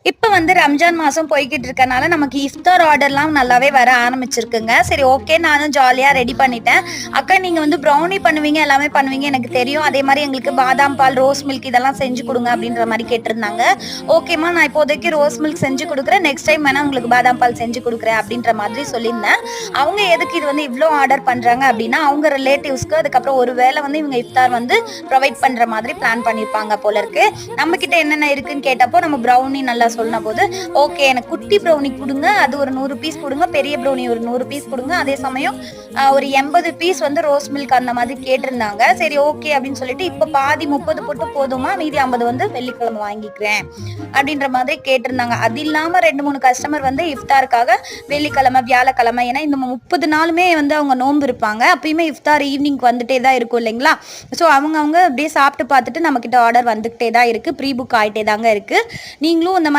இப்ப வந்து ரம்ஜான் மாசம் போய்க்கிட்டு இருக்கனால, நமக்கு இஃப்தார் ஆர்டர்லாம் நல்லாவே வர ஆரம்பிச்சிருக்குங்க. சரி ஓகே நானும் ஜாலியா ரெடி பண்ணிட்டேன். "அக்கா நீங்க வந்து ப்ரௌனி பண்ணுவீங்க, எல்லாமே பண்ணுவீங்க எனக்கு தெரியும். அதே மாரி எங்களுக்கு பாதாம் பால், ரோஸ் மில்க் இதெல்லாம் செஞ்சு குடுங்க." அப்படின்ற மாரி கேட்டிருந்தாங்க. "ஓகேம்மா நான் இப்போதைக்கு ரோஸ் மில்க் செஞ்சு குடுக்குறேன். நெக்ஸ்ட் டைம் வேணா உங்களுக்கு பாதாம் பால் செஞ்சு குடுக்குறேன்." அப்படின்ற மாதிரி சொல்லியிருந்தேன். அவங்க எதுக்கு இது வந்து இவ்ளோ ஆர்டர் பண்றாங்க அப்படின்னா, அவங்க ரிலேட்டிவ்ஸ்க்கு அதுக்கப்புறம் ஒரு வேள வந்து இவங்க இஃப்தார் வந்து ப்ரொவைட் பண்ற மாதிரி பிளான் பண்ணியிருப்பாங்க போல இருக்கு. நம்மகிட்ட என்னென்ன இருக்குன்னு கேட்டப்போ, நம்ம ப்ரௌனி நல்லா சொன்னபோது, "ஓகே எனக்கு குட்டி ப்ரௌனி குடுங்க. அது ஒரு 100 பீஸ் குடுங்க. பெரிய ப்ரௌனி ஒரு 100 பீஸ் குடுங்க. அதே சமயம் ஒரு 80 பீஸ் வந்து ரோஸ் மில்க் அந்த மாதிரி கேட்டிருந்தாங்க. சரி ஓகே அப்படின்னு சொல்லிட்டு, இப்ப பாதி 30 மட்டும் போதுமா? மீதி 50 வந்து வெள்ளிக்கிழமை வாங்கிக்கிறேன்." அப்படின்ற மாதிரி கேட்டிருந்தாங்க. அது இல்லாம 2, 3 கஸ்டமர் வந்து இஃப்தாருக்காக வெள்ளிக்கிழமை, வியாழக்கிழமை ஏன்னா இந்த 30 நாளுமே வந்து அவங்க நோன்பு இருப்பாங்க. அப்பயுமே இஃப்தார் ஈவினிங்க்கு வந்துட்டே தான் இருக்கும் இல்லைங்களா? ஸோ அவங்கவங்க அப்படியே சாப்பிட்டு பார்த்துட்டு நம்மகிட்ட ஆர்டர் வந்துகிட்டே தான் இருக்கு. ப்ரீ புக் ஆயிட்டே தாங்க இருக்கு. நீங்களும் இந்த